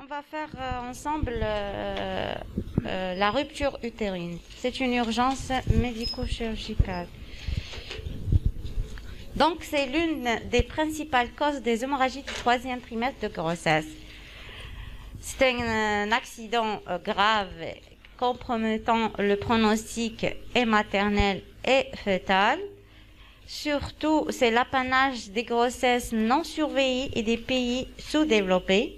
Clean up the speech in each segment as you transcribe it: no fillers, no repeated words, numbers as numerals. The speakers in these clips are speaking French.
va faire ensemble la rupture utérine. C'est une urgence médico-chirurgicale. Donc, c'est l'une des principales causes des hémorragies du troisième trimestre de grossesse. C'est un accident grave compromettant le pronostic et maternel et fœtal. Surtout, c'est l'apanage des grossesses non surveillées et des pays sous-développés.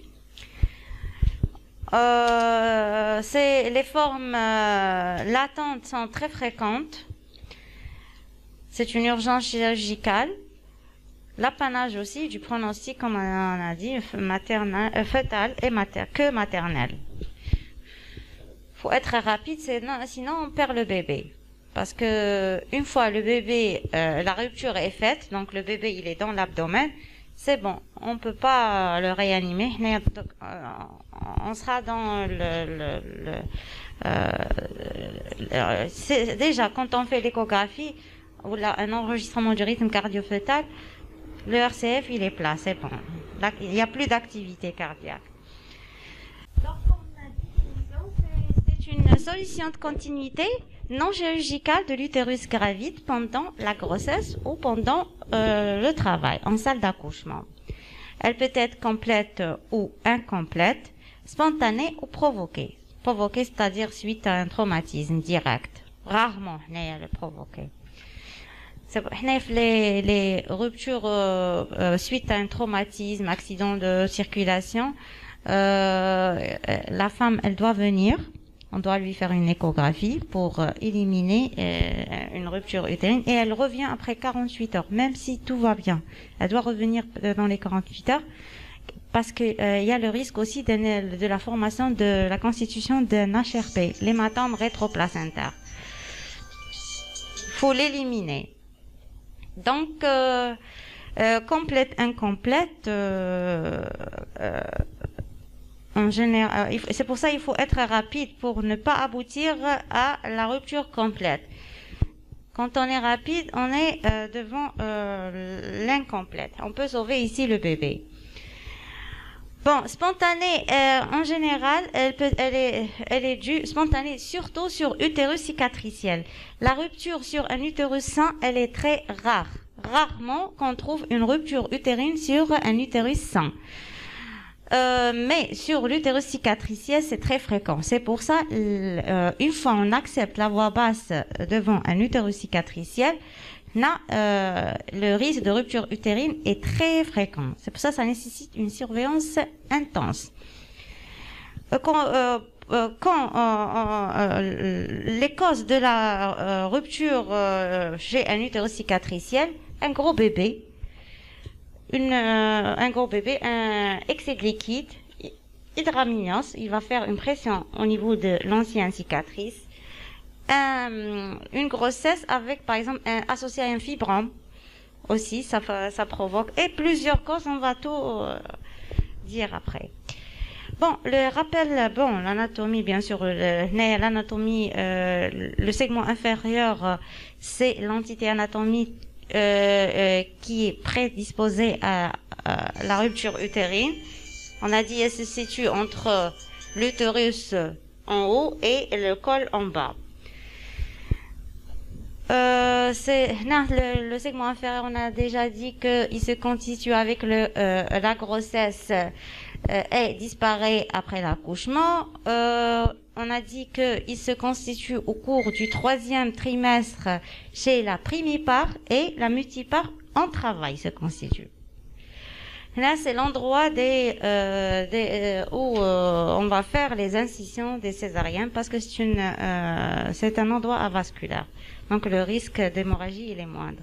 Les formes latentes sont très fréquentes. C'est une urgence chirurgicale. L'apanage aussi du pronostic, comme on a dit, fœtal et maternel. Faut être rapide, sinon on perd le bébé. Parce que une fois le bébé, la rupture est faite, donc le bébé il est dans l'abdomen, c'est bon, on peut pas le réanimer. On sera dans déjà quand on fait l'échographie ou un enregistrement du rythme cardio-fœtal, le RCF il est plat, c'est bon. Là, il n'y a plus d'activité cardiaque. Donc, comme on a dit, c'est une solution de continuité non chirurgicale de l'utérus gravide pendant la grossesse ou pendant le travail en salle d'accouchement. Elle peut être complète ou incomplète, spontanée ou provoquée. Provoquée, c'est-à-dire suite à un traumatisme direct. Rarement, elle est provoquée. Les ruptures suite à un traumatisme, accident de circulation, la femme, elle doit venir. On doit lui faire une échographie pour éliminer une rupture utérine et elle revient après 48 heures, même si tout va bien. Elle doit revenir dans les 48 heures parce que il y a le risque aussi de la formation de la constitution d'un HRP, l'hématome rétroplacentaire. Faut l'éliminer. Donc, complète, incomplète, en général, c'est pour ça qu'il faut être rapide pour ne pas aboutir à la rupture complète. Quand on est rapide, on est devant l'incomplète. On peut sauver ici le bébé. Bon, spontanée, en général, elle est due spontanée surtout sur utérus cicatriciel. La rupture sur un utérus sain, elle est très rare. Rarement qu'on trouve une rupture utérine sur un utérus sain. Mais sur l'utérus cicatriciel, c'est très fréquent. C'est pour ça, une fois on accepte la voix basse devant un utérus cicatriciel, le risque de rupture utérine est très fréquent. C'est pour ça que ça nécessite une surveillance intense. Quand les causes de la rupture chez un utérus cicatriciel, un gros bébé, un excès de liquide, hydramnios, il va faire une pression au niveau de l'ancienne cicatrice, une grossesse avec, par exemple, associé à un fibrome, aussi, ça provoque, et plusieurs causes, on va tout dire après. Bon, le rappel, l'anatomie, bien sûr, l'anatomie, le segment inférieur, c'est l'entité anatomique qui est prédisposée à la rupture utérine. On a dit elle se situe entre l'utérus en haut et le col en bas. Le segment inférieur, on a déjà dit qu'il se constitue avec la grossesse et disparaît après l'accouchement. On a dit qu'il se constitue au cours du troisième trimestre chez la primipare et la multipare en travail se constitue. Là, c'est l'endroit où on va faire les incisions des césariennes parce que c'est un endroit avasculaire. Donc le risque d'hémorragie il est moindre.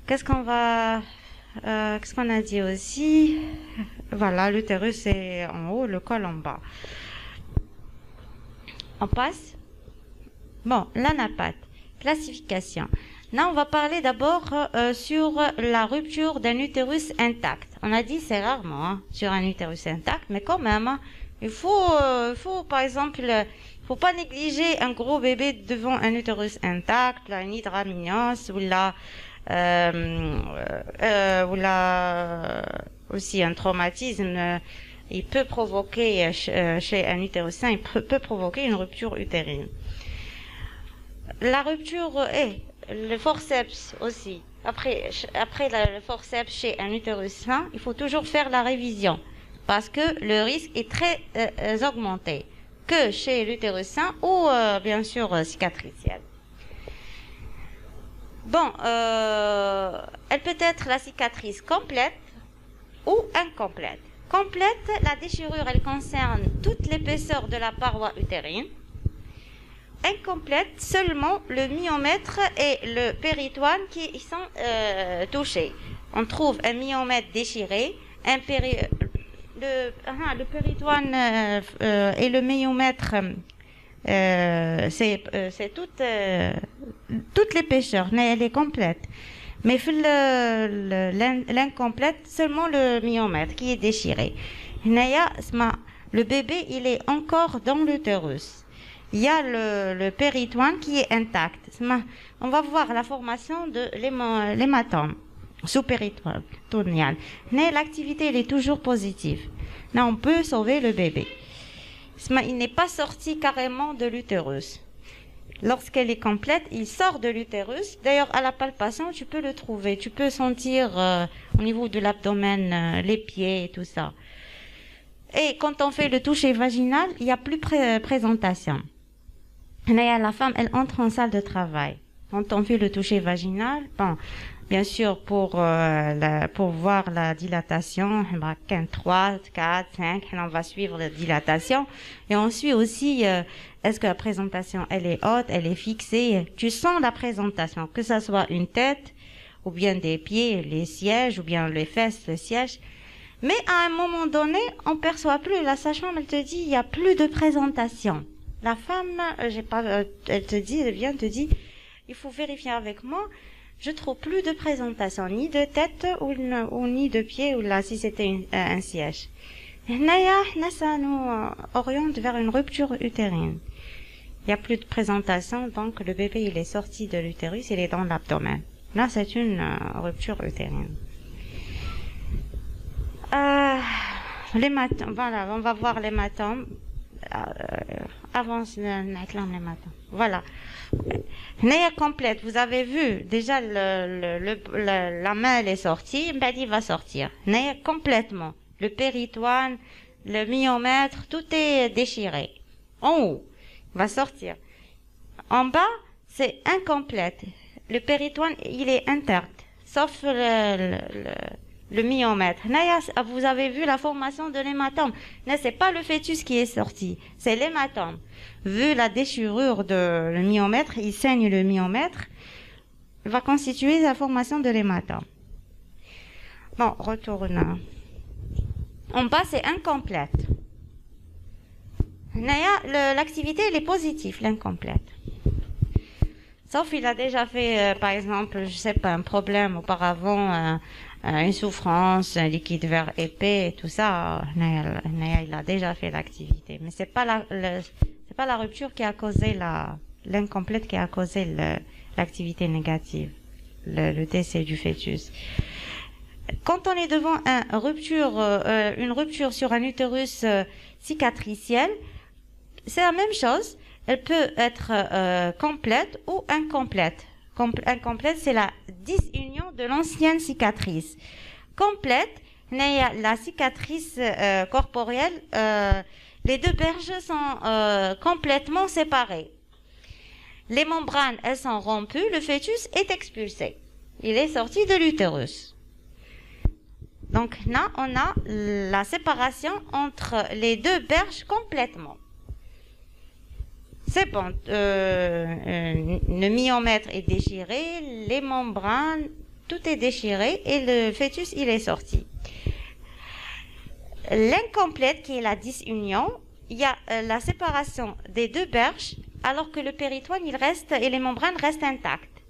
Qu'est-ce qu'on a dit aussi? Voilà, l'utérus est en haut, le col en bas. On passe. Bon, l'anapathe. Classification. Là, on va parler d'abord sur la rupture d'un utérus intact. On a dit c'est rarement sur un utérus intact, mais quand même, il faut par exemple, faut pas négliger un gros bébé devant un utérus intact, une hydramnios ou aussi un traumatisme il peut provoquer, chez un utérus sain, il peut provoquer une rupture utérine. La rupture est le forceps aussi. Après le forceps chez un utérus sain, il faut toujours faire la révision parce que le risque est très augmenté que chez l'utérus sain ou bien sûr cicatriciel. Bon, elle peut être la cicatrice complète ou incomplète. Complète, la déchirure, elle concerne toute l'épaisseur de la paroi utérine. Incomplète, seulement le myomètre et le péritoine qui y sont touchés. On trouve un myomètre déchiré, le péritoine et le myomètre, c'est toute l'épaisseur, mais elle est complète. Mais l'incomplète, seulement le myomètre qui est déchiré. Le bébé, il est encore dans l'utérus. Il y a le péritoine qui est intact. On va voir la formation de l'hématome sous-péritonéal. Mais l'activité, elle est toujours positive. Là, on peut sauver le bébé. Il n'est pas sorti carrément de l'utérus. Lorsqu'elle est complète, il sort de l'utérus. D'ailleurs, à la palpation, tu peux le trouver. Tu peux sentir au niveau de l'abdomen, les pieds et tout ça. Et quand on fait le toucher vaginal, il n'y a plus présentation. La femme, elle entre en salle de travail. Quand on fait le toucher vaginal, bon, bien sûr, pour voir la dilatation, 3, 4, 5, on va suivre la dilatation. Et on suit aussi, est-ce que la présentation, elle est haute, elle est fixée. Tu sens la présentation, que ça soit une tête, ou bien des pieds, les sièges, ou bien les fesses, le siège. Mais à un moment donné, on perçoit plus. La sage-femme, elle te dit, il n'y a plus de présentation. La femme, elle vient te dit, il faut vérifier avec moi. Je trouve plus de présentation, ni de tête ou ni de pied ou là si c'était un siège. Ça nous oriente vers une rupture utérine. Il n'y a plus de présentation, donc le bébé il est sorti de l'utérus, il est dans l'abdomen. Là, c'est une rupture utérine. L'hématome, voilà, on va voir l'hématome. Avance l'hématome. Voilà. Naya complète, vous avez vu, déjà la main elle est sortie, il va sortir. Naya complètement. Le péritoine, le myomètre, tout est déchiré. En haut, va sortir. En bas, c'est incomplète. Le péritoine, il est intact, sauf le myomètre. Naya, vous avez vu la formation de l'hématome. Ce n'est pas le fœtus qui est sorti, c'est l'hématome. Vu la déchirure de le myomètre, il saigne le myomètre, il va constituer la formation de l'hématome. Bon, retourne. En bas, c'est incomplète. Naya, l'activité, elle est positive, l'incomplète. Sauf il a déjà fait, par exemple, je sais pas, un problème auparavant, une souffrance, un liquide vert épais et tout ça. Naya, il a déjà fait l'activité. Mais c'est pas la rupture qui a causé l'incomplète qui a causé l'activité négative, le décès du fœtus. Quand on est devant une rupture sur un utérus cicatriciel, c'est la même chose. Elle peut être complète ou incomplète. Incomplète, c'est la disunion de l'ancienne cicatrice. Complète, la cicatrice corporelle, les deux berges sont complètement séparées. Les membranes, elles sont rompues, le fœtus est expulsé. Il est sorti de l'utérus. Donc là, on a la séparation entre les deux berges complètement. C'est bon, le myomètre est déchiré, les membranes, tout est déchiré et le fœtus, il est sorti. L'incomplète, qui est la disunion, il y a la séparation des deux berges, alors que le péritoine, il reste et les membranes restent intactes.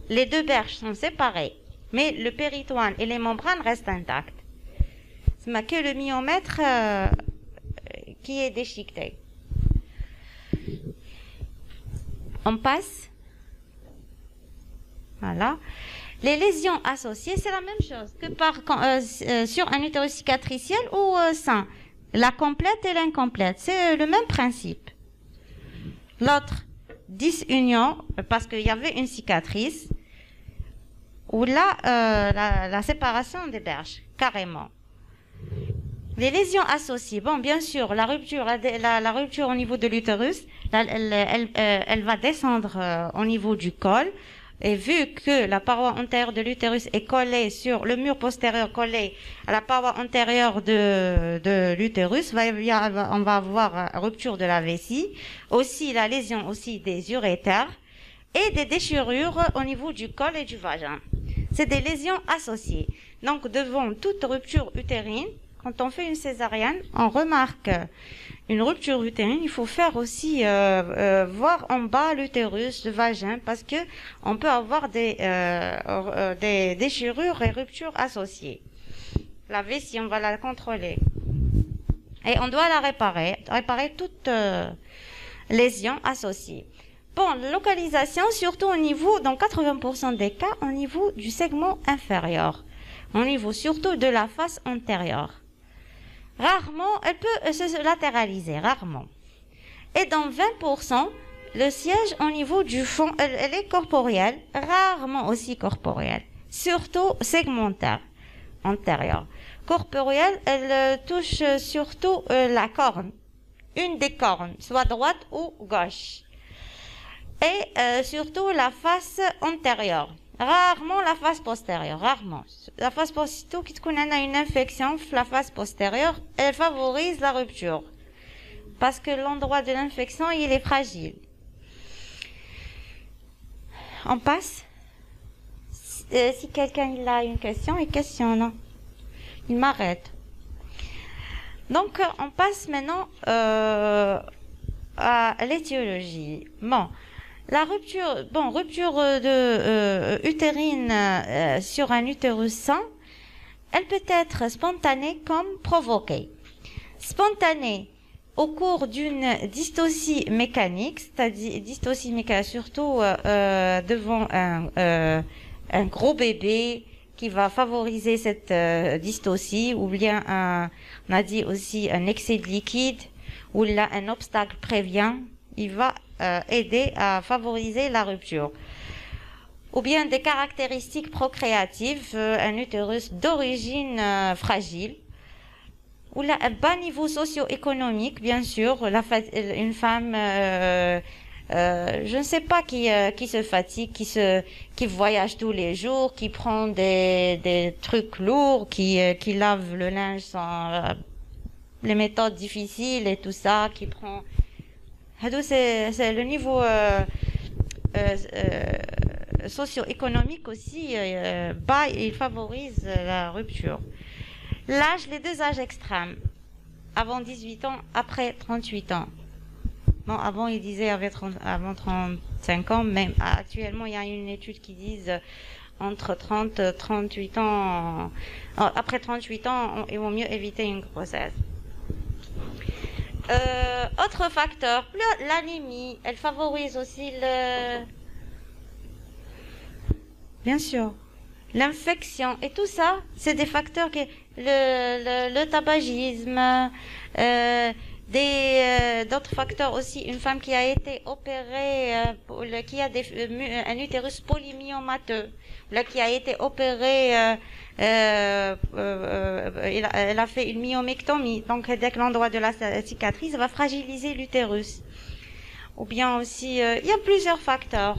Les deux berges sont séparées, mais le péritoine et les membranes restent intactes. C'est que le myomètre qui est déchiqueté. On passe. Voilà. Les lésions associées, c'est la même chose que sur un utérus cicatriciel ou sain. La complète et l'incomplète, c'est le même principe. L'autre, disunion, parce qu'il y avait une cicatrice, ou là, la séparation des berges, carrément. Les lésions associées, bon, bien sûr, la rupture au niveau de l'utérus, elle va descendre au niveau du col. Et vu que la paroi antérieure de l'utérus est collée sur le mur postérieur collé à la paroi antérieure de l'utérus, on va avoir rupture de la vessie, aussi la lésion aussi des urétères et des déchirures au niveau du col et du vagin. C'est des lésions associées. Donc devant toute rupture utérine, quand on fait une césarienne, on remarque une rupture utérine, il faut faire aussi voir en bas l'utérus, le vagin, parce que on peut avoir des déchirures et ruptures associées. La vessie, on va la contrôler. Et on doit la réparer toute lésion associée. Bon, localisation, surtout au niveau, dans 80% des cas, au niveau du segment inférieur. Au niveau surtout de la face antérieure. Rarement, elle peut se latéraliser, rarement. Et dans 20%, le siège au niveau du fond, elle est corporelle, rarement aussi corporelle, surtout segmentaire, antérieure. Corporelle, elle touche surtout la corne, une des cornes, soit droite ou gauche. Et surtout la face antérieure. Rarement la face postérieure, rarement. La face postérieure, quand on a une infection, la face postérieure, elle favorise la rupture. Parce que l'endroit de l'infection, il est fragile. On passe. Si quelqu'un a une question, il questionne. Il m'arrête. Donc, on passe maintenant à l'étiologie. Bon. La rupture utérine sur un utérus sain, elle peut être spontanée comme provoquée. Spontanée au cours d'une dystocie mécanique, c'est-à-dire dystocie mécanique surtout devant un gros bébé qui va favoriser cette dystocie, ou bien on a dit aussi un excès de liquide, ou là un obstacle prévient, il va aider à favoriser la rupture. Ou bien des caractéristiques procréatives, un utérus d'origine fragile, ou là un bas niveau socio-économique, bien sûr, une femme, je ne sais pas, qui se fatigue, qui voyage tous les jours, qui prend des trucs lourds, qui lave le linge sans les méthodes difficiles et tout ça, qui prend... C'est le niveau socio-économique aussi bas, et il favorise la rupture. L'âge, les deux âges extrêmes, avant 18 ans, après 38 ans. Bon, avant il disait avant 35 ans, mais actuellement il y a une étude qui dit entre 30 et 38 ans, après 38 ans, il vaut mieux éviter une grossesse. Autre facteur, l'anémie, elle favorise aussi bien sûr, l'infection et tout ça, c'est des facteurs le tabagisme, d'autres facteurs aussi. Une femme qui a été opérée, qui a un utérus polymyomateux, qui a été opérée. Elle a fait une myomectomie, donc dès que l'endroit de la cicatrice va fragiliser l'utérus. Ou bien aussi, il y a plusieurs facteurs.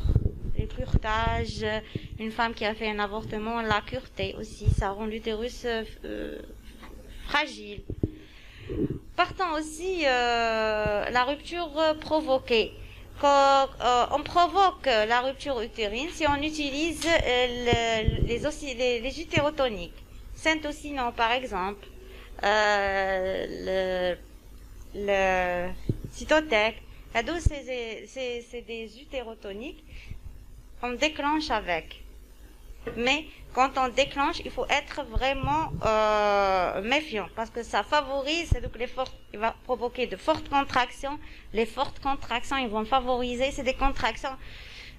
Le curetage, une femme qui a fait un avortement, la cureté aussi, ça rend l'utérus fragile. Partant aussi la rupture provoquée. Quand on provoque la rupture utérine si on utilise les utérotoniques. Syntocinon par exemple, le cytotec, c'est des utérotoniques, on déclenche avec. Mais quand on déclenche, il faut être vraiment méfiant, parce que ça favorise, donc il va provoquer de fortes contractions. Les fortes contractions, ils vont favoriser, c'est des contractions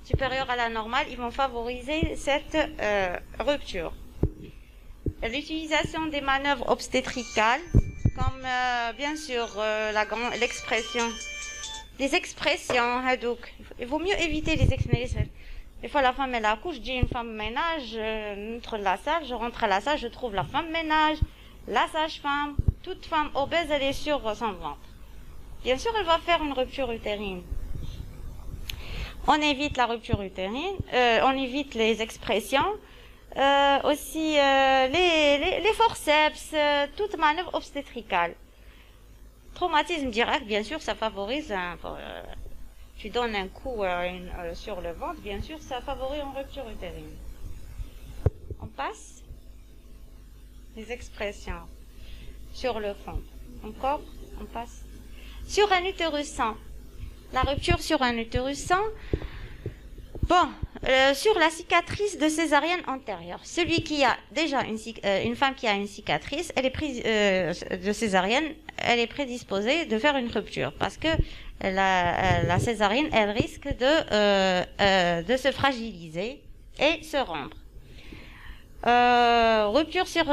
supérieure à la normale, ils vont favoriser cette rupture. L'utilisation des manœuvres obstétricales, comme bien sûr l'expression. Les expressions, il vaut mieux éviter les expressions. Des fois, la femme elle accouche, je dis une femme ménage, je rentre la salle, je trouve la femme ménage, la sage-femme, toute femme obèse, elle est sur son ventre. Bien sûr, elle va faire une rupture utérine. On évite la rupture utérine, on évite les expressions, aussi les forceps, toute manœuvre obstétricale. Traumatisme direct, bien sûr, ça favorise, tu donnes un coup sur le ventre, bien sûr, ça favorise une rupture utérine. On passe les expressions sur le fond. Encore, on passe. Sur un utérus sain. La rupture sur un utérus sain. Bon, sur la cicatrice de césarienne antérieure. Celui qui a déjà une femme qui a une cicatrice, elle est de césarienne, elle est prédisposée de faire une rupture parce que la césarienne, elle risque de se fragiliser et se rompre. Rupture sur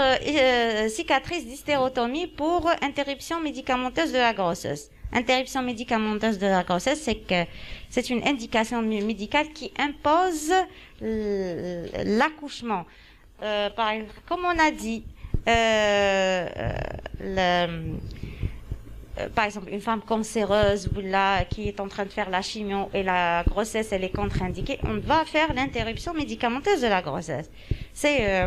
cicatrice d'hystérotomie pour interruption médicamenteuse de la grossesse. Interruption médicamenteuse de la grossesse, c'est que c'est une indication médicale qui impose l'accouchement. Par exemple, comme on a dit, par exemple, une femme cancéreuse ou là, qui est en train de faire la chimio et la grossesse elle est contre-indiquée, on va faire l'interruption médicamenteuse de la grossesse. C'est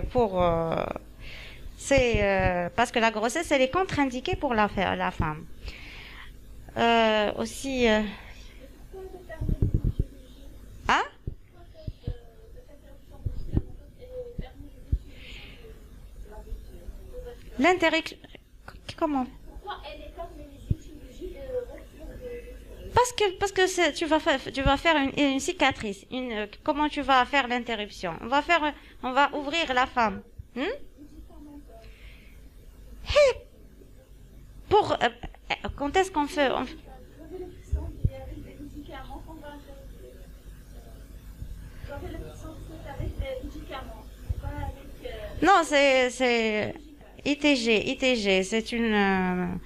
parce que la grossesse elle est contre-indiquée pour la femme. Aussi. Hein? L'interruption. Comment? Parce que tu vas faire une cicatrice. Comment tu vas faire l'interruption? On va ouvrir la femme. Pour quand est-ce qu'on fait? Non, c'est ITG, c'est une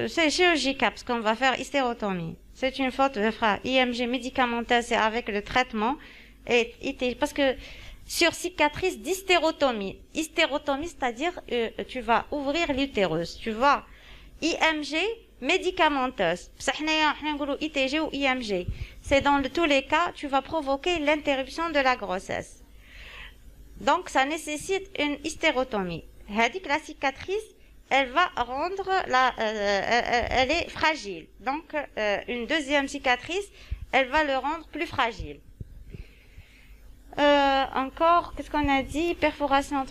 c'est chirurgical parce qu'on va faire hystérotomie. C'est une faute de phrase. IMG médicamenteuse, c'est avec le traitement et ITG parce que sur cicatrice d'hystérotomie. Hystérotomie, c'est-à-dire tu vas ouvrir l'utérus, tu vas IMG médicamenteuse. ITG ou IMG. C'est dans tous les cas, tu vas provoquer l'interruption de la grossesse. Donc, ça nécessite une hystérotomie. La cicatrice, elle va rendre elle est fragile. Donc, une deuxième cicatrice, elle va le rendre plus fragile. Encore, qu'est-ce qu'on a dit? Perforation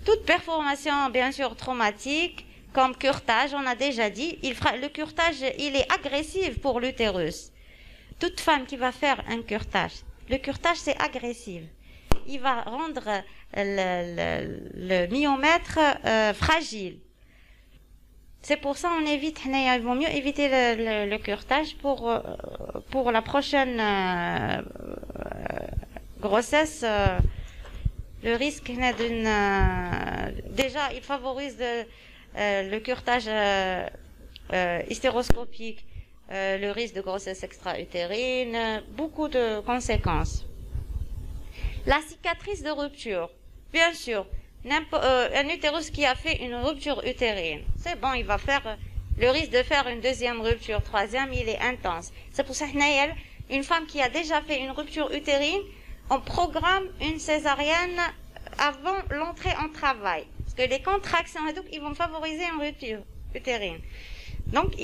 toute perforation, bien sûr, traumatique, comme curetage, on a déjà dit. Le curetage, il est agressif pour l'utérus. Toute femme qui va faire un curetage, le curetage, c'est agressif. Il va rendre le myomètre fragile. C'est pour ça on évite, il vaut mieux éviter le curetage pour la prochaine grossesse. Le risque d'une déjà il favorise le curetage hystéroscopique, le risque de grossesse extra-utérine, beaucoup de conséquences. La cicatrice de rupture, bien sûr, un utérus qui a fait une rupture utérine, c'est bon, il va faire le risque de faire une deuxième rupture, troisième, il est intense. C'est pour ça que une femme qui a déjà fait une rupture utérine, on programme une césarienne avant l'entrée en travail. Parce que les contractions et tout, ils vont favoriser une rupture utérine. Donc,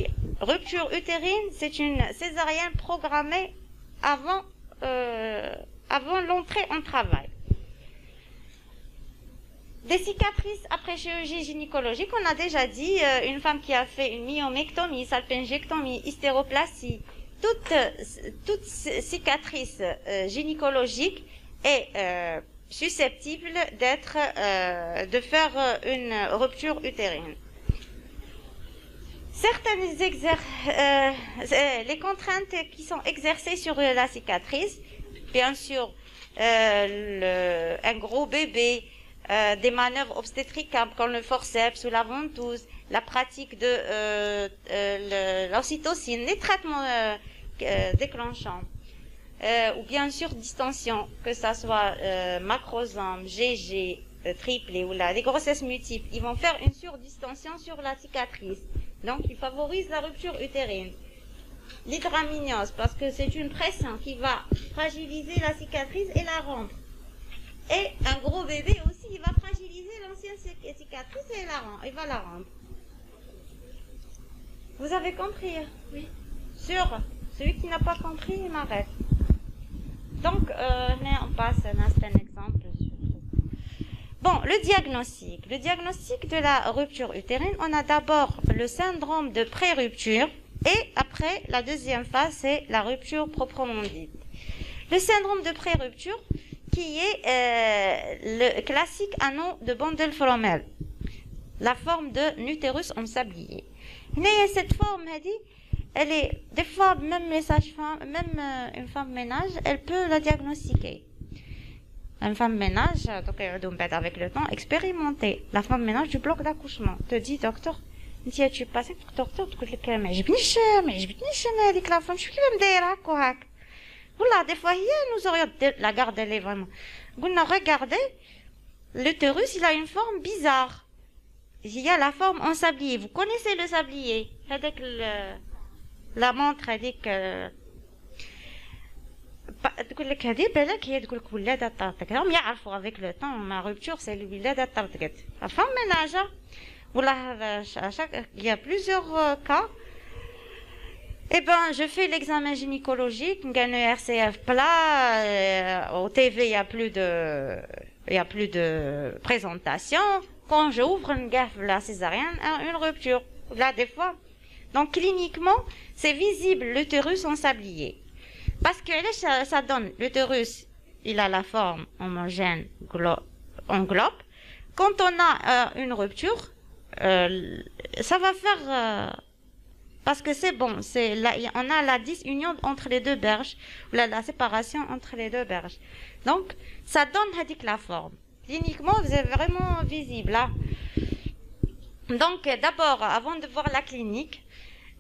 rupture utérine, c'est une césarienne programmée avant l'entrée en travail. Des cicatrices après chirurgie gynécologique, on a déjà dit, une femme qui a fait une myomectomie, salpingectomie, hystéroplastie, toute cicatrice gynécologique est susceptible de faire une rupture utérine. Certains les contraintes qui sont exercées sur la cicatrice, bien sûr, un gros bébé, des manœuvres obstétriques comme le forceps ou la ventouse, la pratique de l'ocytocine, les traitements déclenchants, ou bien sûr distension, que ça soit macrosome, GG, triplé ou là, des grossesses multiples, ils vont faire une surdistension sur la cicatrice. Donc, ils favorisent la rupture utérine. L'hydramnios, parce que c'est une pression qui va fragiliser la cicatrice et la rompre. Et un gros bébé aussi, il va fragiliser l'ancienne cicatrice et va la rompre. Vous avez compris? Oui. Sûr? Celui qui n'a pas compris, il m'arrête. Donc, on passe un exemple. Bon, le diagnostic. Le diagnostic de la rupture utérine, on a d'abord le syndrome de pré-rupture et après, la deuxième phase, c'est la rupture proprement dite. Le syndrome de pré-rupture, qui est le classique anneau de Bandel-Fromel, la forme de l'utérus en sablier. Mais cette forme, elle est, des fois, même les sages-femmes, même une femme ménage, elle peut la diagnostiquer. Une femme ménage, donc avec le temps, expérimentée. La femme ménage du bloc d'accouchement te dit, docteur, tu passes docteur, tu dis que mais j'bنيش هذيك la femme, je suis même دايره هكا. Voilà, des fois, nous aurions la garde, elle est vraiment. Regardez, l'utérus, il a une forme bizarre. Il y a la forme en sablier. Vous connaissez le sablier? Avec la montre, avec تقول لك هذه بالك هي تقول لك ولاده طارتك هم يعرفوا avec le temps ma rupture c'est الولاده طارتك la femme ménage ولا il y a plusieurs cas. Eh ben je fais l'examen gynécologique, gagne RCF plat, au TV il y a plus de présentation. Quand j'ouvre une gaffe la césarienne, une rupture là des fois. Donc cliniquement c'est visible l'utérus en sablier. Parce que ça donne, l'utérus, il a la forme homogène en globe. Quand on a une rupture, ça va faire... parce que c'est bon, on a la disunion entre les deux berges, la séparation entre les deux berges. Donc, ça donne la forme. Cliniquement, c'est vraiment visible. Là. Donc, d'abord, avant de voir la clinique,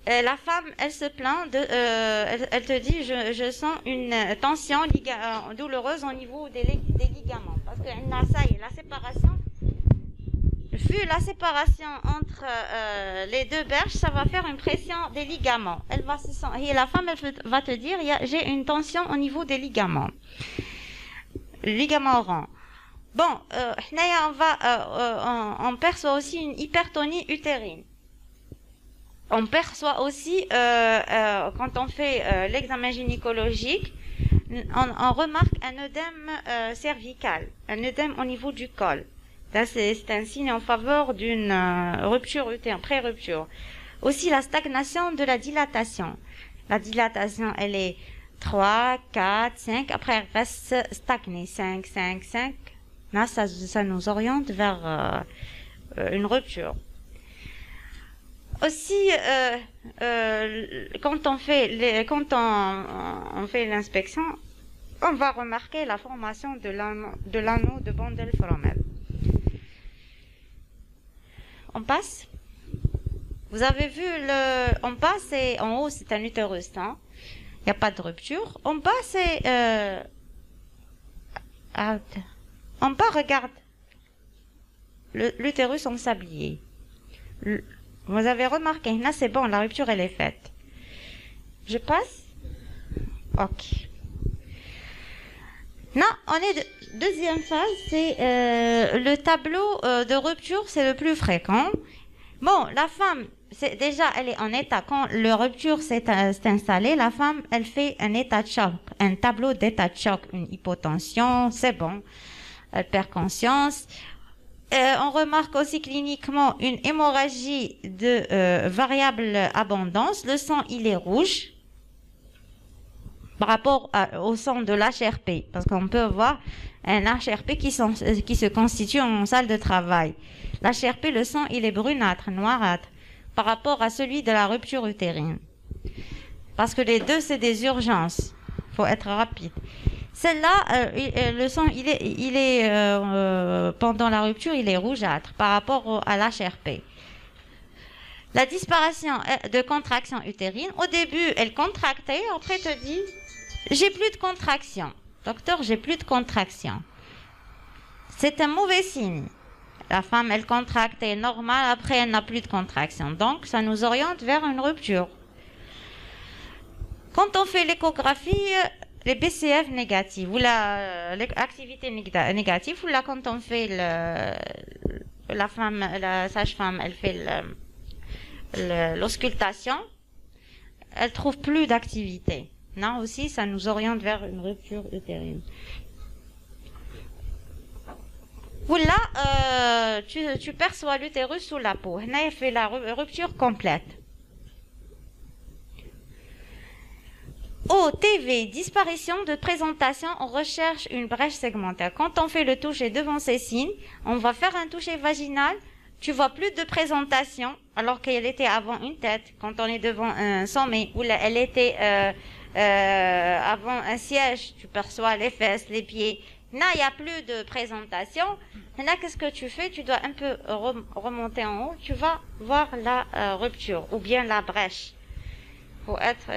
la femme, elle se plaint elle te dit, je sens une tension douloureuse au niveau des ligaments. Parce que ça y est, la séparation, vu la séparation entre les deux berges, ça va faire une pression des ligaments. Et la femme, elle va te dire, j'ai une tension au niveau des ligaments. Ligaments rond. Bon, on perçoit aussi une hypertonie utérine. On perçoit aussi, quand on fait l'examen gynécologique, on remarque un œdème cervical, un œdème au niveau du col. C'est un signe en faveur d'une rupture utérine, pré-rupture. Aussi la stagnation de la dilatation. La dilatation, elle est 3, 4, 5, après elle reste stagnée, 5, 5, 5. Là, ça nous oriente vers une rupture. Aussi, quand on fait l'inspection, on va remarquer la formation de l'anneau de Bandel-Fromel. On passe. Vous avez vu on passe et en haut c'est un utérus, hein. Il n'y a pas de rupture. En bas c'est en bas regarde l'utérus en sablier. Vous avez remarqué, là c'est bon, la rupture elle est faite. Je passe. Ok. Non, on est deuxième phase, c'est le tableau de rupture, c'est le plus fréquent. Bon, la femme, déjà elle est en état, quand la rupture s'est installée, la femme, elle fait un état de choc, un tableau d'état de choc, une hypotension, c'est bon, elle perd conscience. On remarque aussi cliniquement une hémorragie de variable abondance. Le sang, il est rouge par rapport au sang de l'HRP, parce qu'on peut voir un HRP qui se constitue en salle de travail. L'HRP, le sang, il est brunâtre, noirâtre, par rapport à celui de la rupture utérine. parce que les deux, c'est des urgences. Il faut être rapide. Celle-là, le sang, pendant la rupture, il est rougeâtre par rapport à l'HRP. La disparition de contraction utérine, au début, elle contractait, après te dit, j'ai plus de contraction. Docteur, j'ai plus de contraction. C'est un mauvais signe. La femme, elle contractait normal, après elle n'a plus de contraction. Donc, ça nous oriente vers une rupture. Quand on fait l'échographie, les BCF négatifs, ou l'activité négative, ou là, quand on fait la sage-femme, elle fait l'auscultation, elle trouve plus d'activité. Non, aussi, ça nous oriente vers une rupture utérine. Là, tu perçois l'utérus sous la peau. Là, il fait la rupture complète. OTV, disparition de présentation, on recherche une brèche segmentaire. Quand on fait le toucher devant ces signes, on va faire un toucher vaginal. Tu vois plus de présentation, alors qu'elle était avant une tête. Quand on est devant un sommet, où elle était avant un siège, tu perçois les fesses, les pieds. Là, il n'y a plus de présentation. Là, qu'est-ce que tu fais? Tu dois un peu remonter en haut. Tu vas voir la rupture ou bien la brèche. Pour être,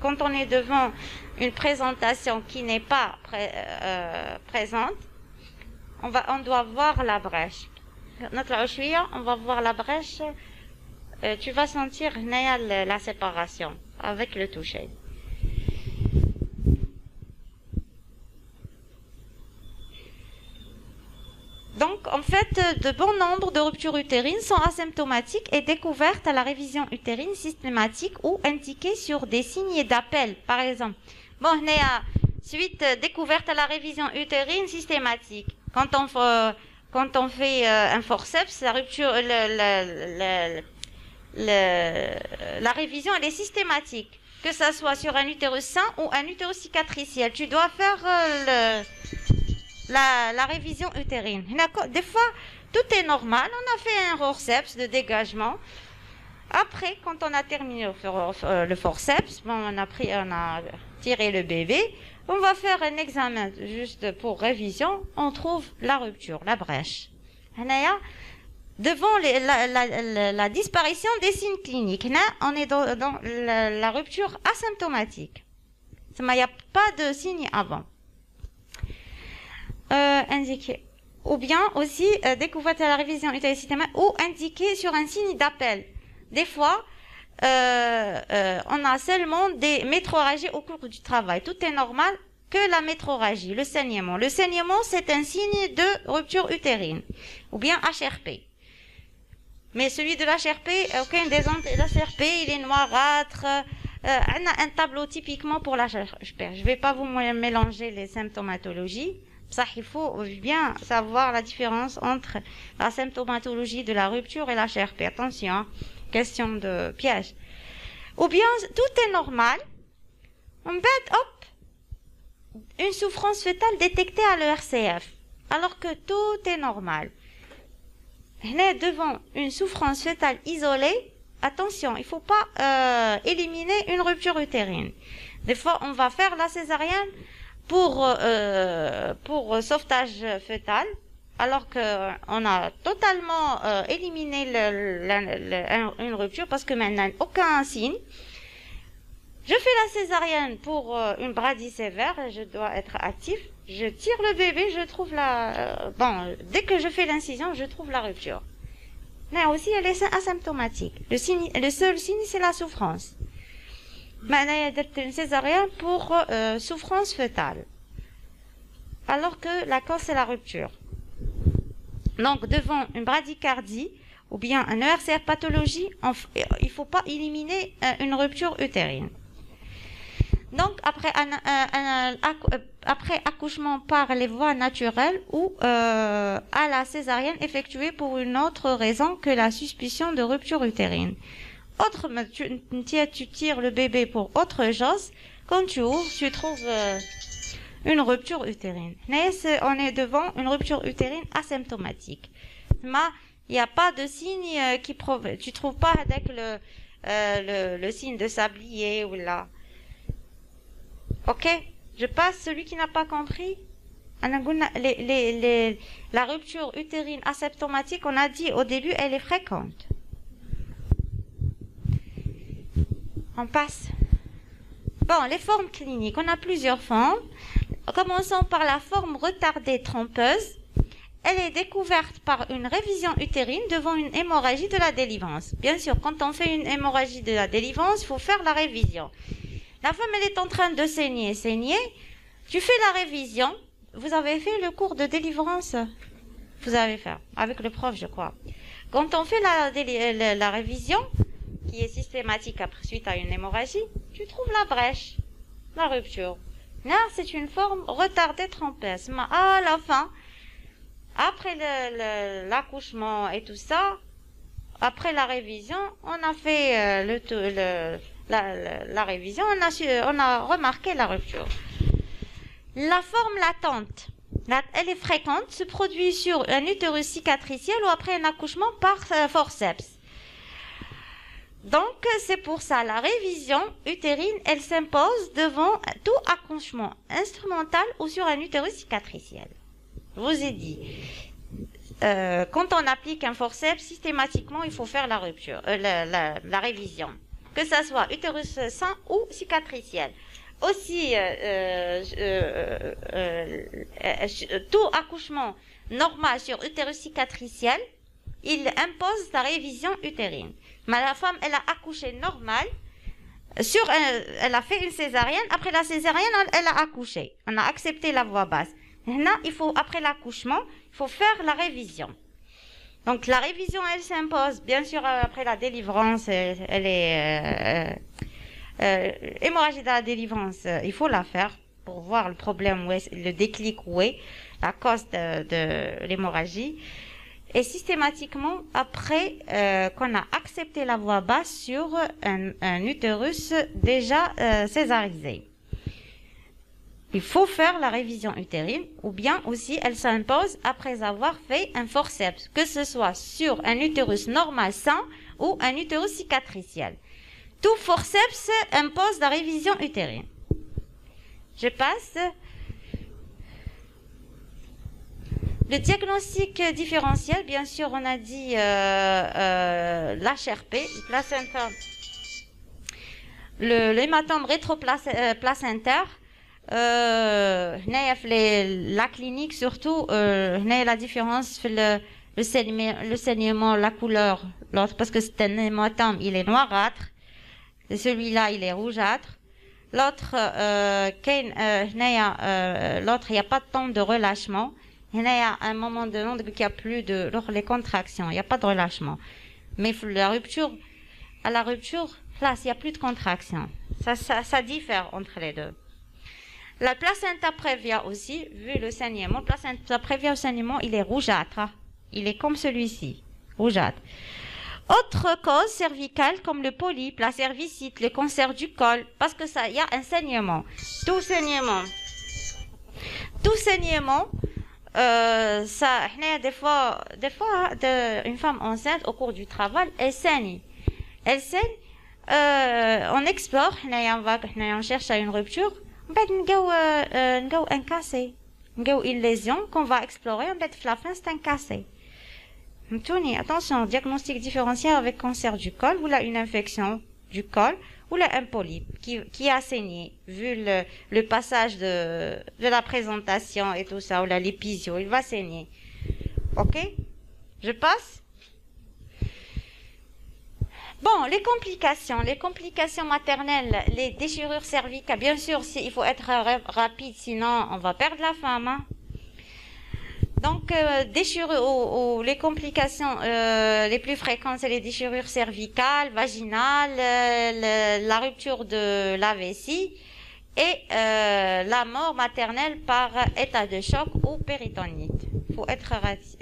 quand on est devant une présentation qui n'est pas présente, on doit voir la brèche. On va voir la brèche. Tu vas sentir la séparation avec le toucher. Donc, en fait, de bon nombre de ruptures utérines sont asymptomatiques et découvertes à la révision utérine systématique ou indiquées sur des signes d'appel. Par exemple, suite découverte à la révision utérine systématique. Quand on fait un forceps, la rupture, la révision, elle est systématique. Que ça soit sur un utérus sain ou un utérus cicatriciel. Tu dois faire la révision utérine. Des fois, tout est normal. On a fait un forceps de dégagement. Après, quand on a terminé le forceps, on a tiré le bébé. On va faire un examen juste pour révision. On trouve la rupture, la brèche. Devant la disparition des signes cliniques, là, on est dans la rupture asymptomatique. Il n'y a pas de signe avant. Indiqué. Ou bien aussi découverte à la révision utérine systématique ou indiqué sur un signe d'appel. Des fois, on a seulement des métrorragies au cours du travail. Tout est normal que la métrorragie, le saignement. Le saignement, c'est un signe de rupture utérine ou bien HRP. Mais celui de l'HRP, aucun des l'HRP, il est noirâtre. On a un tableau typiquement pour l'HRP. Je ne vais pas vous mélanger les symptomatologies. Ça, il faut bien savoir la différence entre la symptomatologie de la rupture et la HRP. Attention, hein, question de piège. Ou bien, tout est normal. On bête, hop, une souffrance fœtale détectée à l'ERCF. Alors que tout est normal. Là, devant une souffrance fœtale isolée, attention, il ne faut pas éliminer une rupture utérine. Des fois, on va faire la césarienne pour sauvetage fœtal, alors qu'on a totalement éliminé une rupture parce que maintenant aucun signe. Je fais la césarienne pour une bradie sévère, je dois être actif. Je tire le bébé, je trouve dès que je fais l'incision, je trouve la rupture. Mais aussi, elle est asymptomatique. Le seul signe, c'est la souffrance. Maintenant, il y a une césarienne pour souffrance fœtale. Alors que la cause, c'est la rupture. Donc, devant une bradycardie ou bien un ERCF pathologie, il ne faut pas éliminer une rupture utérine. Donc, après accouchement par les voies naturelles ou à la césarienne effectuée pour une autre raison que la suspicion de rupture utérine. Tu tires le bébé pour autre chose, quand tu ouvres, tu trouves une rupture utérine. Mais on est devant une rupture utérine asymptomatique. Il n'y a pas de signe qui prouve. Tu trouves pas avec le signe de sablier ou là. Ok, je passe celui qui n'a pas compris. La rupture utérine asymptomatique, on a dit au début, elle est fréquente. On passe. Bon, les formes cliniques, on a plusieurs formes. Commençons par la forme retardée trompeuse. Elle est découverte par une révision utérine devant une hémorragie de la délivrance. Bien sûr, quand on fait une hémorragie de la délivrance, il faut faire la révision. La femme, elle est en train de saigner. Tu fais la révision. Vous avez fait le cours de délivrance? Vous avez fait, avec le prof, je crois. Quand on fait la révision, qui est systématique suite à une hémorragie, tu trouves la brèche, la rupture. Là, c'est une forme retardée trompeuse. À la fin, après l'accouchement et tout ça, après la révision, on a fait la révision, on a remarqué la rupture. La forme latente, elle est fréquente, se produit sur un utérus cicatriciel ou après un accouchement par forceps. Donc, c'est pour ça, la révision utérine, elle s'impose devant tout accouchement instrumental ou sur un utérus cicatriciel. Je vous ai dit, quand on applique un forceps, systématiquement, il faut faire la rupture, la révision. Que ça soit utérus sain ou cicatriciel. Aussi, tout accouchement normal sur utérus cicatriciel, il impose la révision utérine. Mais la femme, elle a accouché normal, elle a fait une césarienne, après la césarienne, elle a accouché. On a accepté la voix basse. Maintenant, après l'accouchement, il faut faire la révision. Donc, la révision, elle s'impose. Bien sûr, après la délivrance, elle est... hémorragie de la délivrance, il faut la faire pour voir le problème, où est, le déclic où est, la cause de l'hémorragie. Et systématiquement, après qu'on a accepté la voix basse sur un utérus déjà césarisé. Il faut faire la révision utérine, ou bien aussi elle s'impose après avoir fait un forceps, que ce soit sur un utérus normal sain ou un utérus cicatriciel. Tout forceps impose la révision utérine. Je passe. Le diagnostic différentiel, bien sûr, on a dit l'HRP, placenta, l'hématome rétroplacentaire. La clinique surtout, la différence fait le saignement, la couleur, l'autre, parce que c'est un hématome, il est noirâtre. Celui-là, il est rougeâtre. L'autre, l'autre, il n'y a pas de temps de relâchement. Il y a un moment de long qu'il n'y a plus de les contractions, il n'y a pas de relâchement. Mais la rupture, à la rupture, là, il n'y a plus de contractions. Ça diffère entre les deux. La placenta prévia aussi, vu le saignement, le placenta prévia au saignement, il est rougeâtre. Il est comme celui-ci, rougeâtre. Autre cause cervicale comme le polype, la cervicite, le cancer du col, parce que ça, il y a un saignement. Tout saignement, ça, des fois, une femme enceinte au cours du travail, elle saigne. On explore, on cherche à une rupture, on un cassé, une lésion qu'on va explorer, on fait la fin, c'est un cassé. Attention, diagnostic différentiel avec cancer du col, ou là une infection du col, ou là un polype qui a saigné, vu le passage de la présentation et tout ça, ou là l'épisio, il va saigner. Ok? Je passe? Bon, les complications maternelles, les déchirures cervicales, bien sûr, il faut être rapide, sinon on va perdre la femme, hein. Donc, les complications les plus fréquentes, c'est les déchirures cervicales, vaginales, la rupture de la vessie et la mort maternelle par état de choc ou péritonite. Il faut être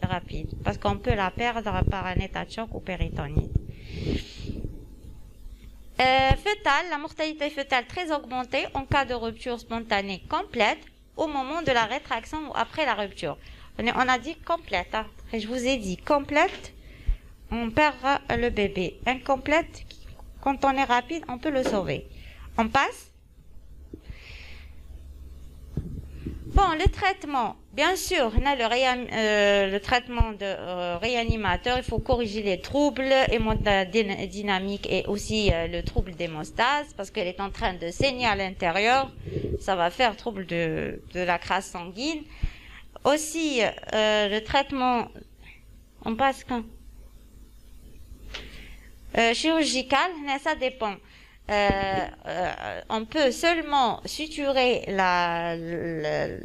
rapide parce qu'on peut la perdre par un état de choc ou péritonite. Fœtale, la mortalité fœtale très augmentée en cas de rupture spontanée complète au moment de la rétraction ou après la rupture. On a dit complète, hein. Et je vous ai dit complète, on perdra le bébé. Incomplète, quand on est rapide, on peut le sauver. On passe. Bon, le traitement, bien sûr, on a le traitement de réanimateur, il faut corriger les troubles hémodynamiques et aussi le trouble d'hémostase parce qu'elle est en train de saigner à l'intérieur, ça va faire trouble de la crasse sanguine. Aussi, le traitement, on passe quand chirurgical, ça dépend. On peut seulement suturer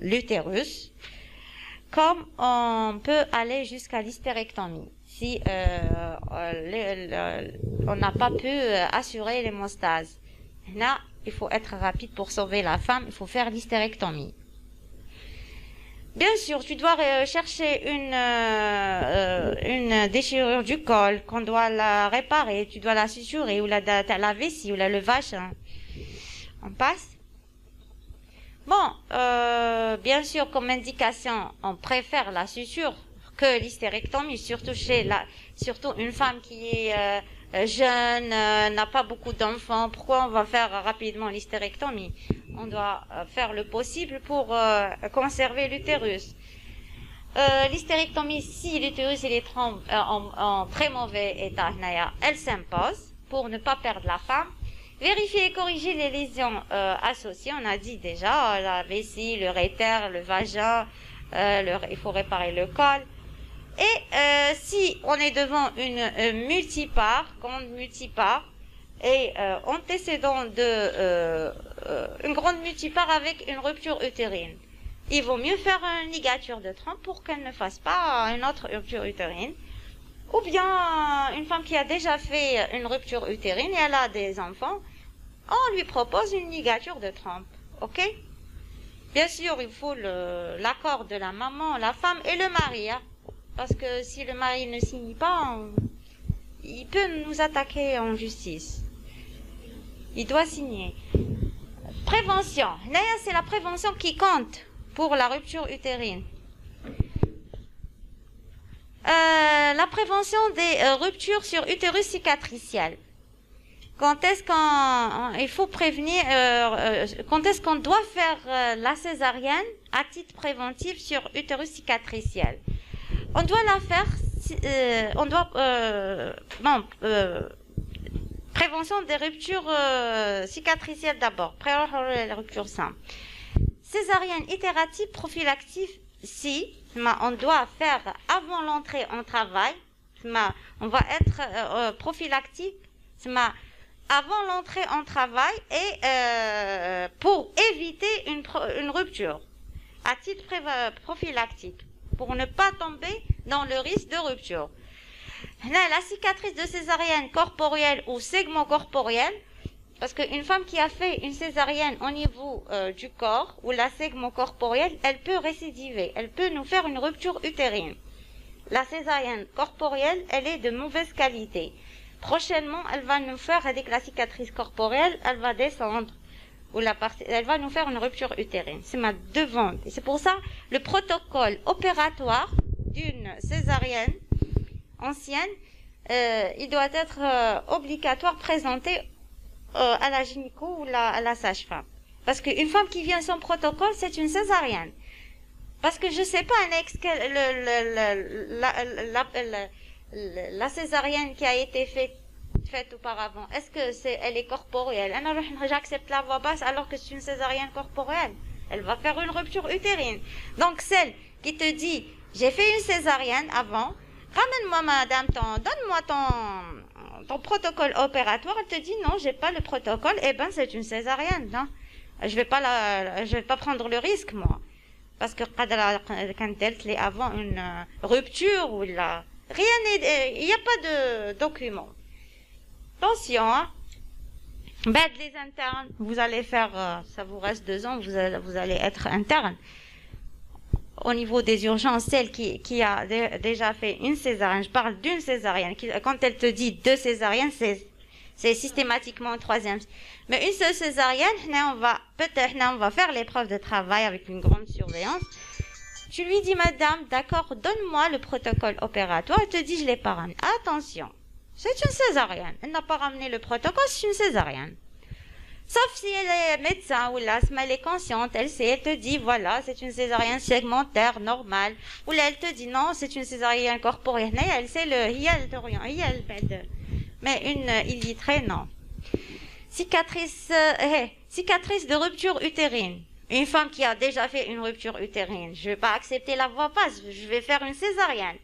l'utérus, comme on peut aller jusqu'à l'hystérectomie si on n'a pas pu assurer l'hémostase. Là, il faut être rapide pour sauver la femme, il faut faire l'hystérectomie. Bien sûr, tu dois chercher une déchirure du col, qu'on doit la réparer, tu dois la suturer, ou la vessie, ou le vagin. On passe. Bon, bien sûr, comme indication, on préfère la suture que l'hystérectomie, surtout surtout une femme qui est jeune, n'a pas beaucoup d'enfants. Pourquoi on va faire rapidement l'hystérectomie? On doit faire le possible pour conserver l'utérus. L'hystérectomie, si l'utérus est en très mauvais état, elle s'impose pour ne pas perdre la femme. Vérifier et corriger les lésions associées. On a dit déjà la vessie, le rétère, le vagin. Il faut réparer le col. Et si on est devant une grande multipare, et antécédent une grande multipare avec une rupture utérine, il vaut mieux faire une ligature de trompe pour qu'elle ne fasse pas une autre rupture utérine. Ou bien une femme qui a déjà fait une rupture utérine et elle a des enfants, on lui propose une ligature de trompe. Ok? Bien sûr, il faut l'accord de la maman, la femme et le mari. Hein, parce que si le mari ne signe pas, il peut nous attaquer en justice. Il doit signer. Prévention. Là, c'est la prévention qui compte pour la rupture utérine. La prévention des ruptures sur utérus cicatriciel. Quand est-ce il faut prévenir, quand est-ce qu'on doit faire la césarienne à titre préventif sur utérus cicatriciel? On doit la faire, prévention des ruptures cicatricielles d'abord, la rupture simple. Césarienne itérative prophylactive, si on doit faire avant l'entrée en travail, on va être prophylactique avant l'entrée en travail et pour éviter une rupture à titre prophylactique, pour ne pas tomber dans le risque de rupture. Là, la cicatrice de césarienne corporelle ou segment corporel, parce qu'une femme qui a fait une césarienne au niveau du corps ou la segment corporel, elle peut récidiver, elle peut nous faire une rupture utérine. La césarienne corporelle, elle est de mauvaise qualité. Prochainement, elle va nous faire, avec la cicatrice corporelle, elle va descendre, elle va nous faire une rupture utérine. C'est ma demande. Et c'est pour ça, le protocole opératoire d'une césarienne ancienne, il doit être obligatoire présenté à la gynéco ou à la sage-femme. Parce qu'une femme qui vient sans protocole, c'est une césarienne. Parce que je sais pas, la césarienne qui a été faite auparavant, est-ce que elle est corporelle? J'accepte la voix basse alors que c'est une césarienne corporelle. Elle va faire une rupture utérine. Donc celle qui te dit, j'ai fait une césarienne avant, ramène-moi madame, donne-moi ton protocole opératoire. Elle te dit non, j'ai pas le protocole. Eh ben c'est une césarienne, non? Je vais pas prendre le risque moi, parce que quand elle est avant une rupture ou rien n'est, il n'y a pas de document. Attention, hein. Les internes, vous allez faire, ça vous reste 2 ans, vous allez être interne. Au niveau des urgences, celle qui a déjà fait une césarienne, je parle d'une césarienne, quand elle te dit 2 césariennes, c'est systématiquement une 3e. Mais une seule césarienne, on va faire l'épreuve de travail avec une grande surveillance. Tu lui dis, madame, d'accord, donne-moi le protocole opératoire. Elle te dit, je l'ai pas ramené. Attention, c'est une césarienne. Elle n'a pas ramené le protocole, c'est une césarienne. Sauf si elle est médecin ou là, elle est consciente, elle sait, elle te dit, voilà, c'est une césarienne segmentaire normale. Ou là, elle te dit, non, c'est une césarienne corporelle. Elle sait le mais une illettrée, non. Cicatrice de rupture utérine. Une femme qui a déjà fait une rupture utérine, je ne vais pas accepter la voie basse, je vais faire une césarienne.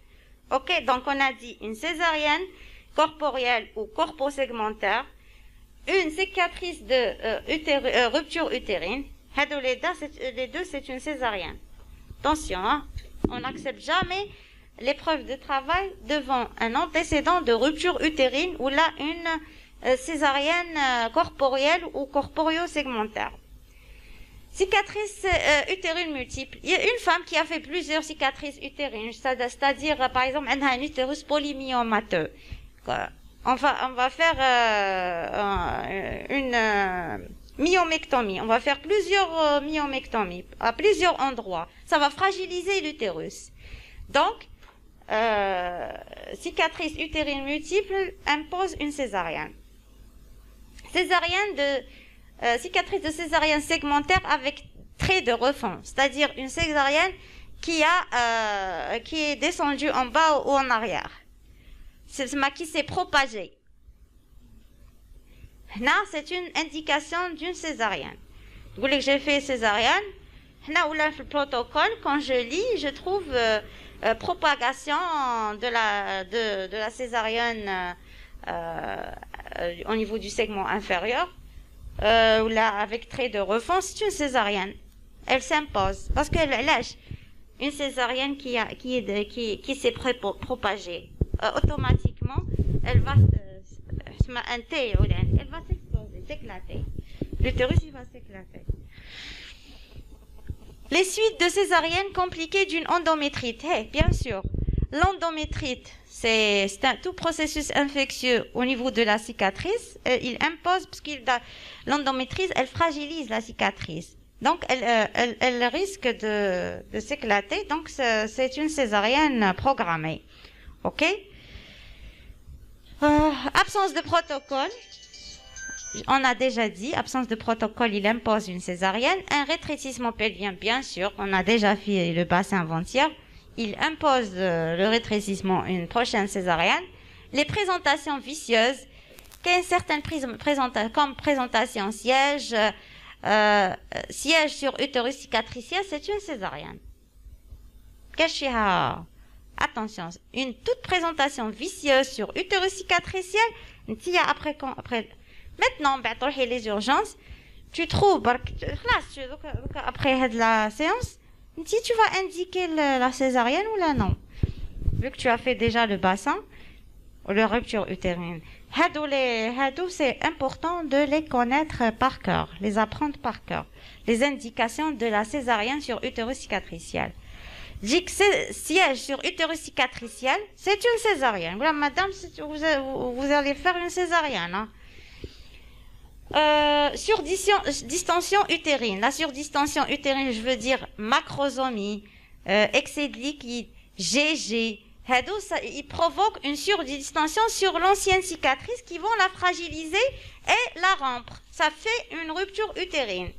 Ok, donc on a dit une césarienne corporelle ou corposegmentaire, une cicatrice de rupture utérine. Les deux, c'est une césarienne. Attention, hein, on n'accepte jamais l'épreuve de travail devant un antécédent de rupture utérine ou là une césarienne corporelle ou corporio-segmentaire. Cicatrices utérines multiples. Il y a une femme qui a fait plusieurs cicatrices utérines, c'est-à-dire, par exemple, elle a un utérus polymyomateux. On va faire une myomectomie. On va faire plusieurs myomectomies à plusieurs endroits. Ça va fragiliser l'utérus. Donc, cicatrice utérine multiple impose une césarienne. Cicatrice de césarienne segmentaire avec trait de refond, c'est-à-dire une césarienne qui est descendue en bas ou en arrière. Qui s'est propagée. Là, c'est une indication d'une césarienne. Vous voulez que j'ai fait césarienne? Là, où le protocole, quand je lis, je trouve propagation de la césarienne au niveau du segment inférieur. Ou là, avec trait de refond, c'est une césarienne. Elle s'impose parce qu'elle lâche une césarienne qui s'est propagée. Automatiquement, elle va s'exploser, s'éclater. L'utérus, il va s'éclater. Les suites de césarienne compliquées d'une endométrite. Bien sûr, l'endométrite, c'est tout processus infectieux au niveau de la cicatrice. Il impose, parce que l'endométrise, elle fragilise la cicatrice. Donc, elle risque de s'éclater. Donc, c'est une césarienne programmée. OK? Absence de protocole. On a déjà dit, absence de protocole, il impose une césarienne. Un rétrécissement pelvien, bien sûr. On a déjà fait le bassin avant-hier. Il impose le rétrécissement, une prochaine césarienne. Les présentations vicieuses, qu'une certaine comme présentation siège, siège sur utérus cicatriciel, c'est une césarienne. Attention, une toute présentation vicieuse sur utérus cicatriciel, après. Maintenant, les urgences, tu trouves, après la séance, si tu vas indiquer la césarienne ou la non, vu que tu as fait déjà le bassin ou la rupture utérine. C'est important de les connaître par cœur, les apprendre par cœur. Les indications de la césarienne sur utérus cicatriciel. Dit que siège sur utérus cicatriciel, c'est une césarienne. Voilà, madame, vous allez faire une césarienne. Hein. Surdistension utérine. La surdistension utérine, je veux dire macrosomie, excès de liquide, GG. Il provoque une surdistension sur l'ancienne cicatrice qui vont la fragiliser et la rompre. Ça fait une rupture utérine.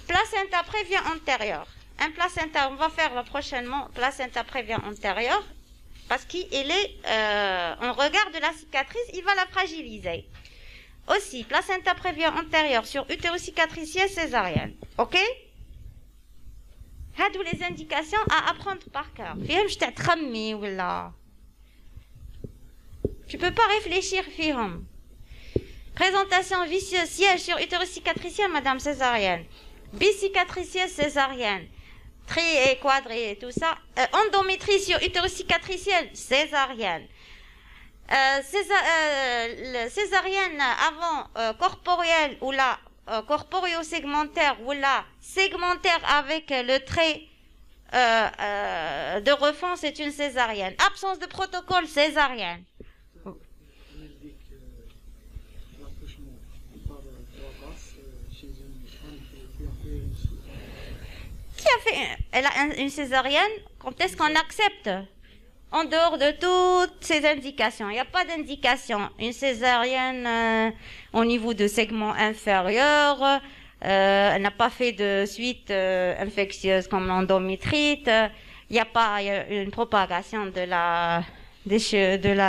Placenta prévient antérieur. Un placenta, on va faire prochainement placenta prévient antérieur parce qu'il est, en regard de la cicatrice, il va la fragiliser. Aussi, placenta prévient antérieur sur utérus cicatriciel césarienne. OK? Hadou les indications à apprendre par cœur. Tu peux pas réfléchir, fihom. Présentation vicieuse, siège sur utérus cicatriciel, madame césarienne. Bicicatriciel césarienne. Tri et quadri et tout ça. Endométrie sur utérus cicatriciel césarienne. Césarienne avant corporelle ou la corporio-segmentaire ou la segmentaire avec le trait de refond, c'est une césarienne. Absence de protocole, césarienne. Qui a fait elle a une césarienne? Quand est-ce qu'on accepte? en dehors de toutes ces indications. Il n'y a pas d'indication. Une césarienne au niveau de segment inférieur, elle n'a pas fait de suite infectieuse comme l'endométrite. Il n'y a pas une propagation de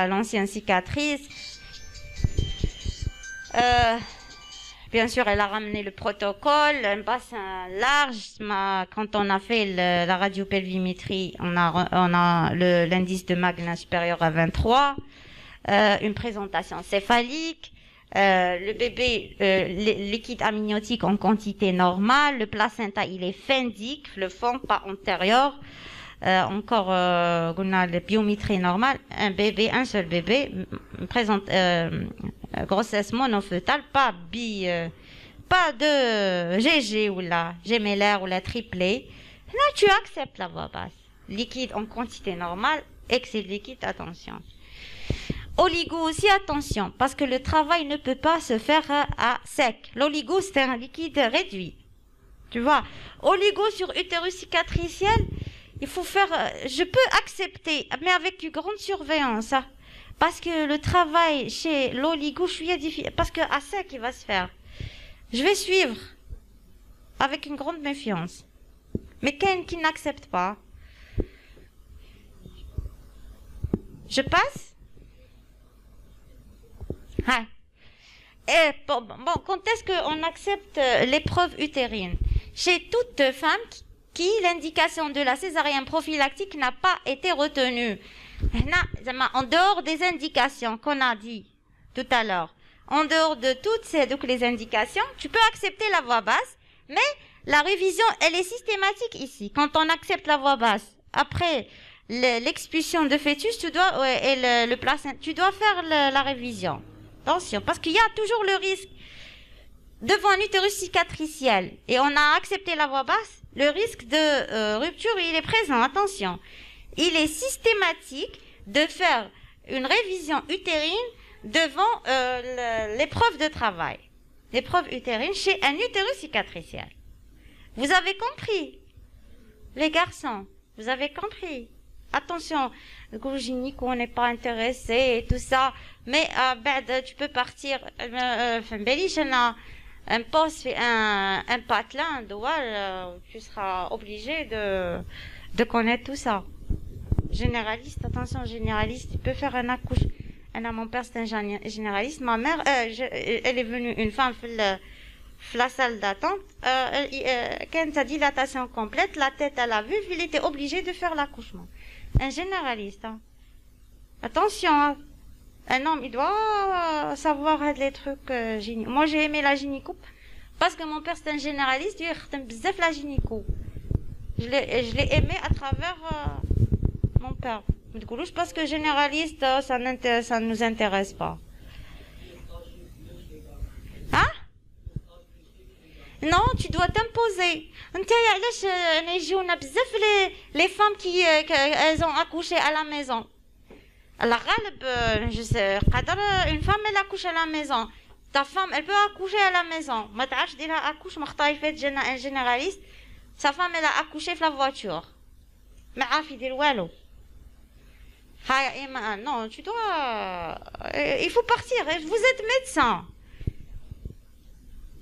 l'ancienne cicatrice. Bien sûr, elle a ramené le protocole, un bassin large. Quand on a fait la radiopelvimétrie, on a l'indice de Magnin supérieur à 23, une présentation céphalique, le bébé liquide amniotique en quantité normale, le placenta il est fendique, le fond pas antérieur. Encore, on a la biométrie normale, un seul bébé présente grossesse monofœtale, pas de GG ou la gémellaire ou la triplée. Là, tu acceptes la voie basse. Liquide en quantité normale, excès de liquide, attention. Oligo aussi, attention, parce que le travail ne peut pas se faire à sec. L'oligo, c'est un liquide réduit. Tu vois, oligo sur utérus cicatriciel, il faut faire, je peux accepter, mais avec une grande surveillance, hein, parce que le travail chez l'oligo, je suis difficile, parce que à sec, il va se faire. Je vais suivre avec une grande méfiance. Mais quelqu'un qui n'accepte pas, je passe. Ah. Et bon, quand est-ce qu'on accepte l'épreuve utérine? Chez toute femme qui l'indication de la césarienne prophylactique n'a pas été retenue. En dehors des indications qu'on a dit tout à l'heure, en dehors de toutes donc les indications, tu peux accepter la voie basse, mais la révision, elle est systématique ici. Quand on accepte la voie basse, après l'expulsion de fœtus, tu dois, et le placenta, tu dois faire la révision. Attention, parce qu'il y a toujours le risque devant un utérus cicatriciel, et on a accepté la voie basse, le risque de rupture, il est présent, attention. Il est systématique de faire une révision utérine devant l'épreuve de travail. L'épreuve utérine chez un utérus cicatriciel. Vous avez compris, les garçons, vous avez compris. Attention, le gynéco, on n'est pas intéressé et tout ça, mais tu peux partir, un poste, un patelin, tu seras obligé de connaître tout ça. Généraliste, attention, généraliste, il peut faire un accouchement. Mon père, c'est un généraliste. Ma mère, elle est venue, une femme, la salle d'attente, quand sa dilatation complète, la tête à la vue, il était obligé de faire l'accouchement. Un généraliste, hein. Attention, hein. Un homme, il doit savoir les trucs gynéco. Moi, j'ai aimé la gynéco parce que mon père, c'est un généraliste, il aime bzaf la gynéco. Je l'ai aimé à travers mon père. Du coup, je pense que généraliste, ça ne nous intéresse pas. Hein? Non, tu dois t'imposer. Les femmes qui elles ont accouché à la maison. Je sais, une femme elle accouche à la maison. Ta femme elle peut accoucher à la maison. Ma تعرفش ديرها accouche un généraliste. Sa femme elle a accouché dans la voiture. ما عارف يدير والو. Non, tu dois il faut partir. Vous êtes médecin.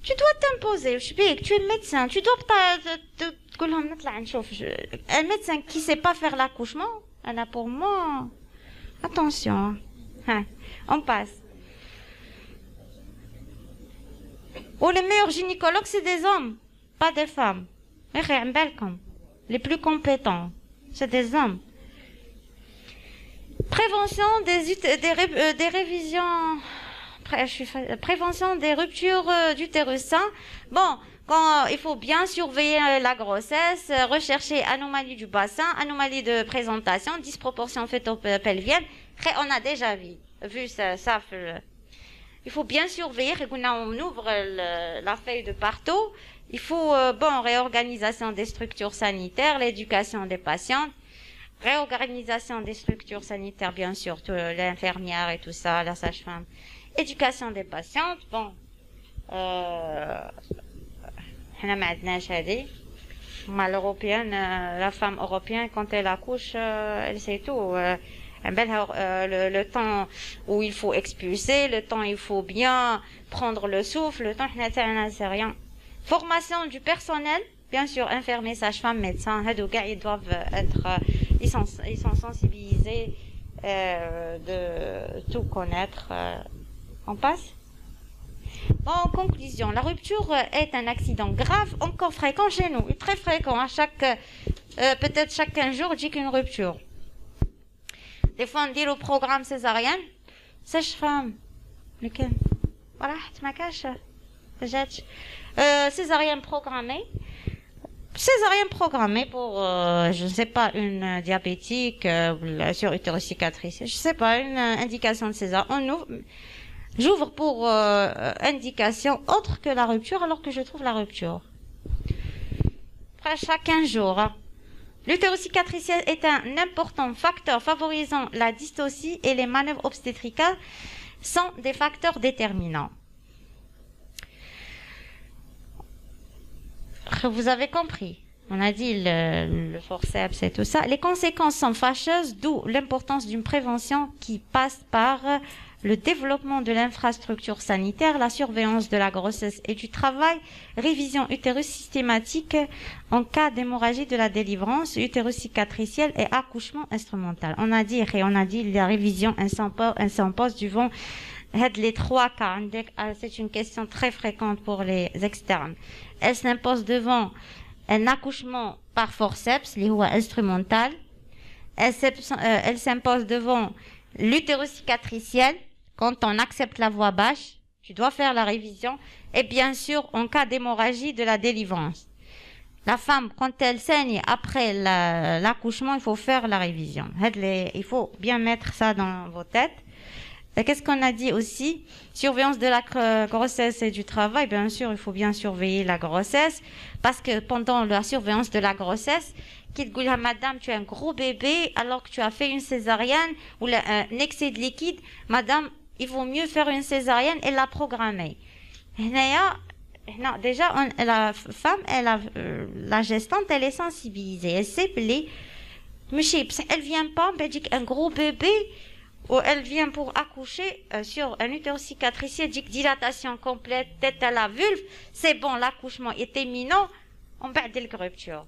Tu dois t'imposer. Je sais tu es médecin. Tu dois تقول لهم نطلع نشوف. Un médecin qui sait pas faire l'accouchement, elle a pour moi. Attention. Hein. On passe. Oh, les meilleurs gynécologues, c'est des hommes, pas des femmes. Les plus compétents, c'est des hommes. Prévention des révisions, prévention des ruptures d'utérus. Bon, quand il faut bien surveiller la grossesse, rechercher anomalie du bassin, anomalie de présentation, disproportion fœto-pelvienne. On a déjà vu ça. Il faut bien surveiller. On ouvre la feuille de partout. Il faut réorganisation des structures sanitaires, l'éducation des patientes, réorganisation des structures sanitaires, bien sûr, l'infirmière et tout ça, la sage-femme, éducation des patientes. Bon. حنا ما عندناش هذه l'européenne, la femme européenne, quand elle accouche, elle sait tout. Le temps où il faut expulser, le temps où il faut bien prendre le souffle, le temps c'est rien. Formation du personnel, bien sûr, infirmiers, sages-femmes, médecins, ils doivent être, ils sont sensibilisés de tout connaître. On passe. Bon, en conclusion, la rupture est un accident grave, encore fréquent chez nous, très fréquent. À peut-être chaque 15 jours, on dit qu'une rupture. Des fois, on dit le programme césarienne, sage-femme, lequel? Voilà, tu m'as caché. Césarienne programmée. Césarienne programmée pour, je ne sais pas, une diabétique, sur utérocicatrice, je ne sais pas, une indication de césarienne. J'ouvre pour indication autre que la rupture, alors que je trouve la rupture. Après chaque 15 jours. L'utérocicatricielle est un important facteur favorisant la dystocie et les manœuvres obstétricales sont des facteurs déterminants. Vous avez compris. On a dit le forceps et tout ça. Les conséquences sont fâcheuses, d'où l'importance d'une prévention qui passe par le développement de l'infrastructure sanitaire, la surveillance de la grossesse et du travail, révision utérus systématique en cas d'hémorragie de la délivrance, utérocicatricielle et accouchement instrumental. On a dit la révision, elle s'impose devant les 3 cas. C'est une question très fréquente pour les externes. Elle s'impose devant un accouchement par forceps, instrumental. Elle s'impose devant l'utérocicatricielle. Quand on accepte la voix basse, tu dois faire la révision. Et bien sûr, en cas d'hémorragie de la délivrance. La femme, quand elle saigne après l'accouchement, il faut faire la révision. Il faut bien mettre ça dans vos têtes. Qu'est-ce qu'on a dit aussi? Surveillance de la grossesse et du travail. Bien sûr, il faut bien surveiller la grossesse. Parce que pendant la surveillance de la grossesse, qu'il dit, madame, tu as un gros bébé, alors que tu as fait une césarienne ou un excès de liquide, madame, il vaut mieux faire une césarienne et la programmer. Déjà, la femme, la gestante, elle est sensibilisée. Elle sait elle vient pas, elle dit un gros bébé, ou elle vient pour accoucher sur un utérocicatriciel, dit dilatation complète, tête à la vulve, c'est bon, l'accouchement est imminent, on perd la rupture.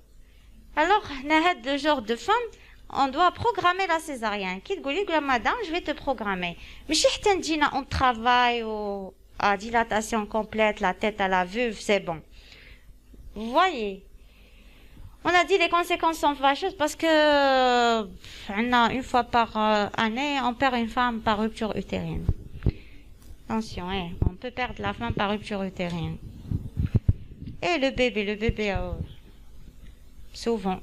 Alors, ce genre de femme, on doit programmer la césarienne. Qui te dit, madame, je vais te programmer. Mais si on travaille à dilatation complète, la tête à la vulve, c'est bon. Vous voyez? On a dit les conséquences sont fâcheuses parce que une fois par année, on perd une femme par rupture utérine. Attention, on peut perdre la femme par rupture utérine. Et le bébé, souvent.